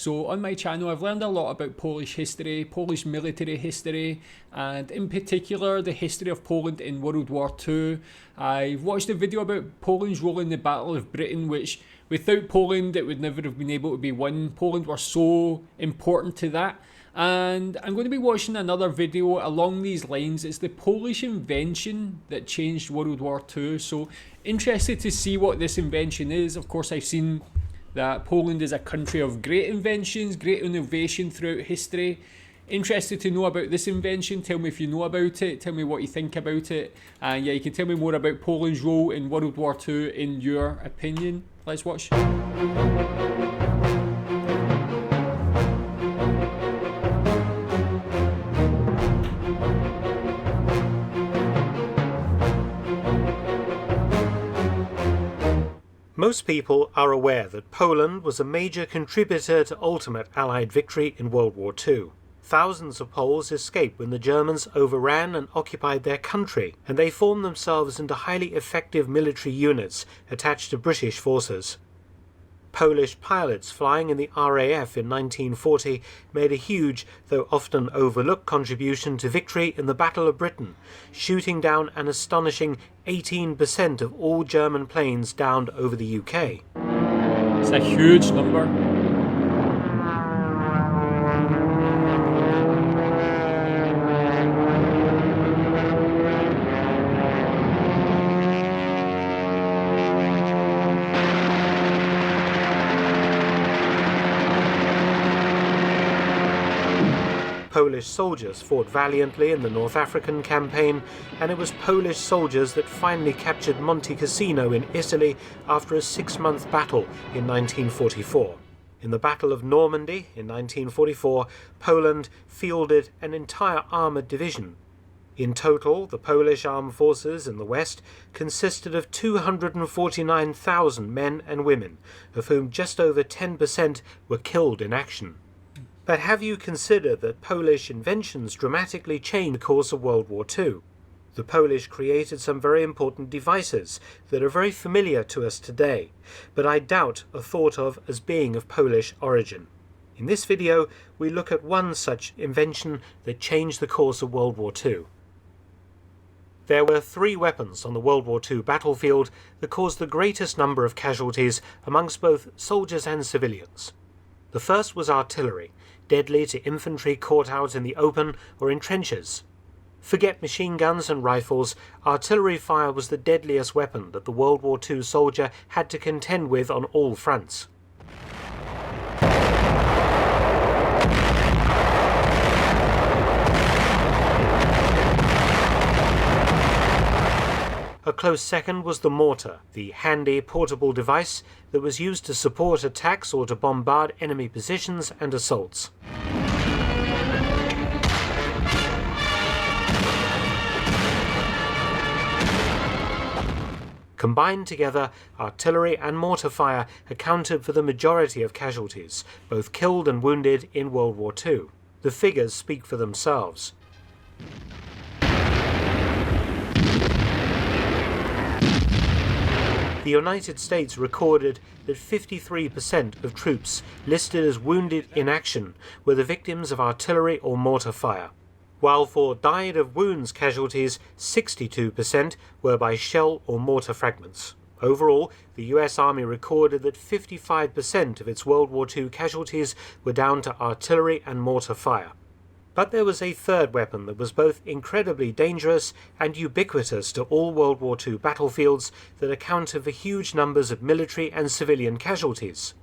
So on my channel I've learned a lot about Polish history, Polish military history, and in particular the history of Poland in World War II. I've watched a video about Poland's role in the Battle of Britain, which without Poland it would never have been able to be won. Poland were so important to that. And I'm going to be watching another video along these lines. It's the Polish invention that changed World War II. So interested to see what this invention is. Of course, I've seen that Poland is a country of great inventions, great innovation throughout history. Interested to know about this invention. Tell me if you know about it. Tell me what you think about it. And yeah, you can tell me more about Poland's role in World War II in your opinion. Let's watch. Most people are aware that Poland was a major contributor to ultimate Allied victory in World War II. Thousands of Poles escaped when the Germans overran and occupied their country, and they formed themselves into highly effective military units attached to British forces. Polish pilots flying in the RAF in 1940 made a huge, though often overlooked, contribution to victory in the Battle of Britain, shooting down an astonishing 18% of all German planes downed over the UK. It's a huge number. Polish soldiers fought valiantly in the North African campaign, and it was Polish soldiers that finally captured Monte Cassino in Italy after a 6-month battle in 1944. In the Battle of Normandy in 1944, Poland fielded an entire armoured division. In total, the Polish armed forces in the West consisted of 249,000 men and women, of whom just over 10% were killed in action. But have you considered that Polish inventions dramatically changed the course of World War II? The Polish created some very important devices that are very familiar to us today, but I doubt are thought of as being of Polish origin. In this video, we look at one such invention that changed the course of World War II. There were 3 weapons on the World War II battlefield that caused the greatest number of casualties amongst both soldiers and civilians. The first was artillery, deadly to infantry caught out in the open or in trenches. Forget machine guns and rifles, artillery fire was the deadliest weapon that the World War II soldier had to contend with on all fronts. A close second was the mortar, the handy portable device that was used to support attacks or to bombard enemy positions and assaults. Combined together, artillery and mortar fire accounted for the majority of casualties, both killed and wounded, in World War II. The figures speak for themselves. The United States recorded that 53% of troops listed as wounded in action were the victims of artillery or mortar fire, while for died of wounds casualties, 62% were by shell or mortar fragments. Overall, the US Army recorded that 55% of its World War II casualties were down to artillery and mortar fire. But there was a third weapon that was both incredibly dangerous and ubiquitous to all World War II battlefields that accounted for huge numbers of military and civilian casualties: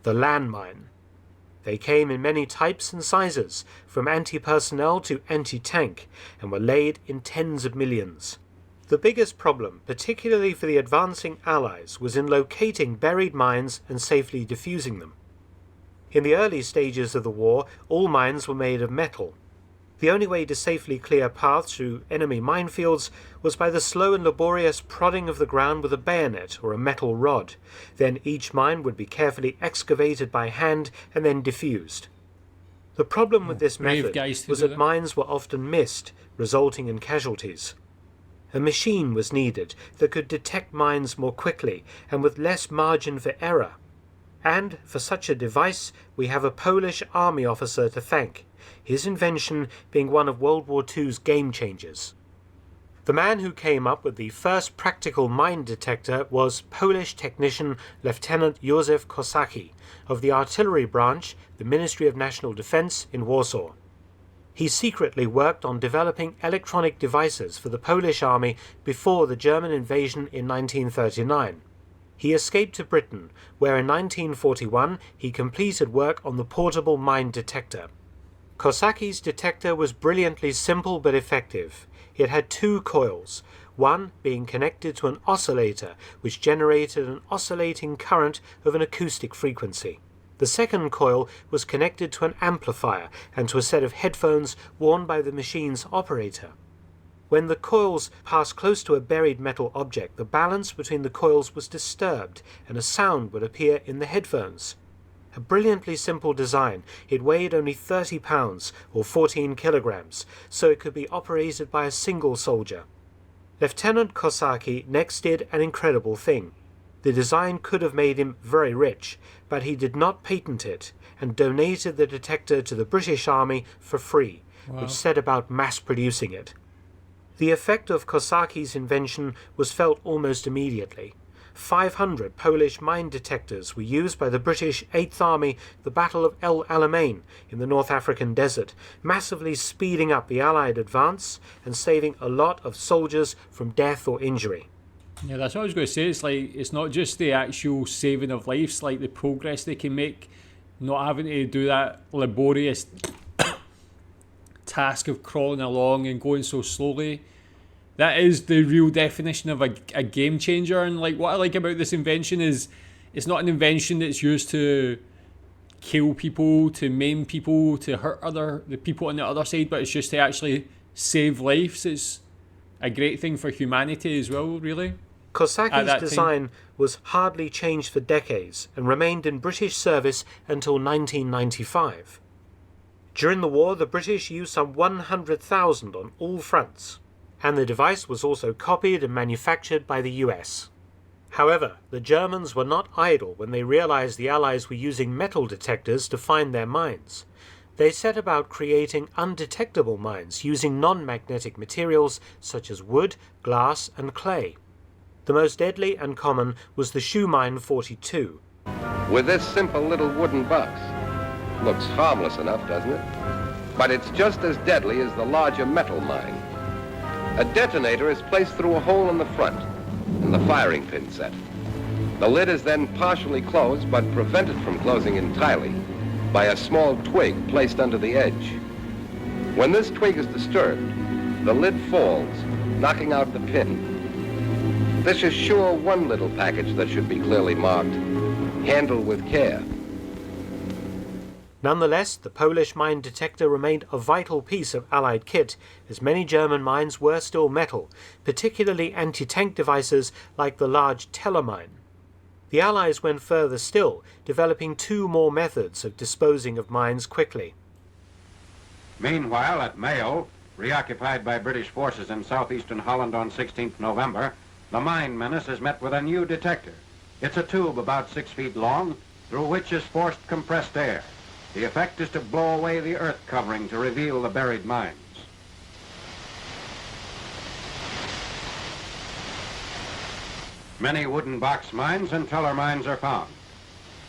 the landmine. They came in many types and sizes, from anti-personnel to anti-tank, and were laid in tens of millions. The biggest problem, particularly for the advancing Allies, was in locating buried mines and safely defusing them. In the early stages of the war, all mines were made of metal. The only way to safely clear paths through enemy minefields was by the slow and laborious prodding of the ground with a bayonet or a metal rod. Then each mine would be carefully excavated by hand and then defused. The problem with this method was that mines were often missed, resulting in casualties. A machine was needed that could detect mines more quickly and with less margin for error. And for such a device, we have a Polish army officer to thank, his invention being one of World War II's game changers. The man who came up with the first practical mine detector was Polish technician Lieutenant Józef Kosacki of the artillery branch, the Ministry of National Defense in Warsaw. He secretly worked on developing electronic devices for the Polish army before the German invasion in 1939. He escaped to Britain, where in 1941 he completed work on the portable mine detector. Kosacki's detector was brilliantly simple but effective. It had two coils, one being connected to an oscillator which generated an oscillating current of an acoustic frequency. The second coil was connected to an amplifier and to a set of headphones worn by the machine's operator. When the coils passed close to a buried metal object, the balance between the coils was disturbed and a sound would appear in the headphones. A brilliantly simple design, it weighed only 30 pounds or 14 kilograms, so it could be operated by a single soldier. Lieutenant Kosacki next did an incredible thing. The design could have made him very rich, but he did not patent it and donated the detector to the British Army for free, which set about mass producing it. The effect of Kosacki's invention was felt almost immediately. 500 Polish mine detectors were used by the British 8th Army at the Battle of El Alamein in the North African desert, massively speeding up the Allied advance and saving a lot of soldiers from death or injury. Yeah, that's what I was going to say. It's like, it's not just the actual saving of lives, like the progress they can make, not having to do that laborious task of crawling along and going so slowly. That is the real definition of a game changer. And like, what I like about this invention is it's not an invention that's used to kill people, to maim people, to hurt the people on the other side, but it's just to actually save lives. It's a great thing for humanity as well, really. Kosacki's design was hardly changed for decades and remained in British service until 1995. During the war, the British used some 100,000 on all fronts, and the device was also copied and manufactured by the US. However, the Germans were not idle when they realized the Allies were using metal detectors to find their mines. They set about creating undetectable mines using non-magnetic materials such as wood, glass, and clay. The most deadly and common was the shoe mine 42. With this simple little wooden box. Looks harmless enough, doesn't it? But it's just as deadly as the larger metal mine. A detonator is placed through a hole in the front, and the firing pin set. The lid is then partially closed, but prevented from closing entirely by a small twig placed under the edge. When this twig is disturbed, the lid falls, knocking out the pin. This is sure one little package that should be clearly marked, handle with care. Nonetheless, the Polish mine detector remained a vital piece of Allied kit, as many German mines were still metal, particularly anti-tank devices like the large Teller mine. The Allies went further still, developing two more methods of disposing of mines quickly. Meanwhile, at Mayo, reoccupied by British forces in southeastern Holland on 16th November, the mine menace is met with a new detector. It's a tube about 6 feet long, through which is forced compressed air. The effect is to blow away the earth covering to reveal the buried mines. Many wooden box mines and teller mines are found.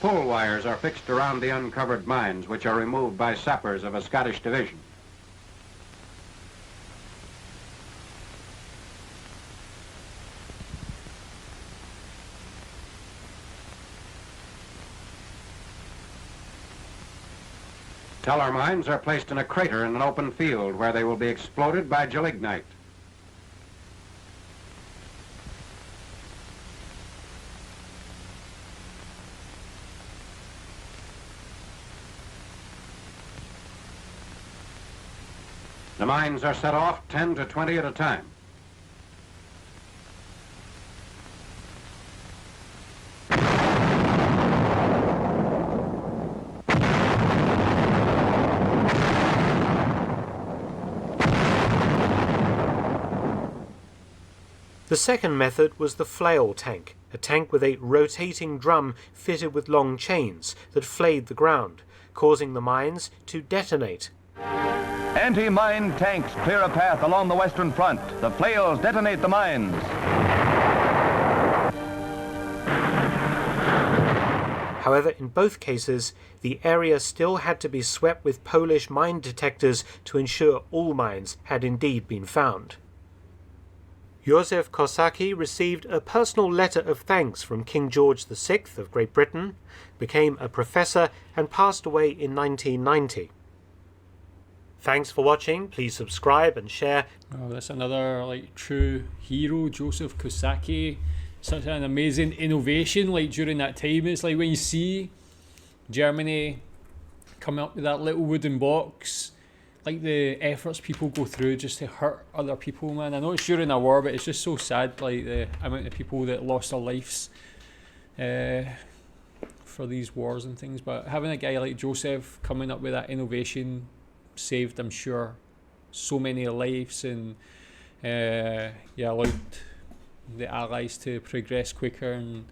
Pull wires are fixed around the uncovered mines, which are removed by sappers of a Scottish division. Teller mines are placed in a crater in an open field where they will be exploded by gelignite. The mines are set off 10 to 20 at a time. The The second method was the flail tank, a tank with a rotating drum fitted with long chains that flayed the ground, causing the mines to detonate. Anti-mine tanks clear a path along the Western Front. The flails detonate the mines. However, in both cases, the area still had to be swept with Polish mine detectors to ensure all mines had indeed been found. Józef Kosacki received a personal letter of thanks from King George VI of Great Britain, became a professor, and passed away in 1990. Thanks for watching. Please subscribe and share. Oh, that's another true hero, Józef Kosacki. Such an amazing innovation during that time. It's like when you see Germany come up with that little wooden box, the efforts people go through just to hurt other people, man. I know it's during a war, but it's just so sad, the amount of people that lost their lives for these wars and things. But having a guy like Joseph coming up with that innovation saved, I'm sure, so many lives, and allowed the Allies to progress quicker and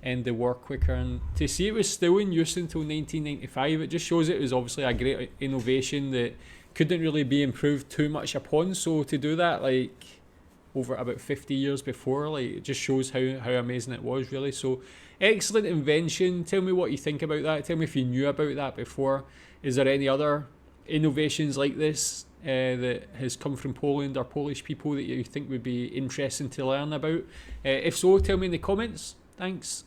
end the war quicker. And to see it was still in use until 1995, it just shows it was obviously a great innovation that couldn't really be improved too much upon. So to do that over about 50 years before, it just shows how amazing it was, really. So excellent invention. Tell me what you think about that. Tell me if you knew about that before. Is there any other innovations like this that has come from Poland or Polish people that you think would be interesting to learn about? If so, tell me in the comments. Thanks.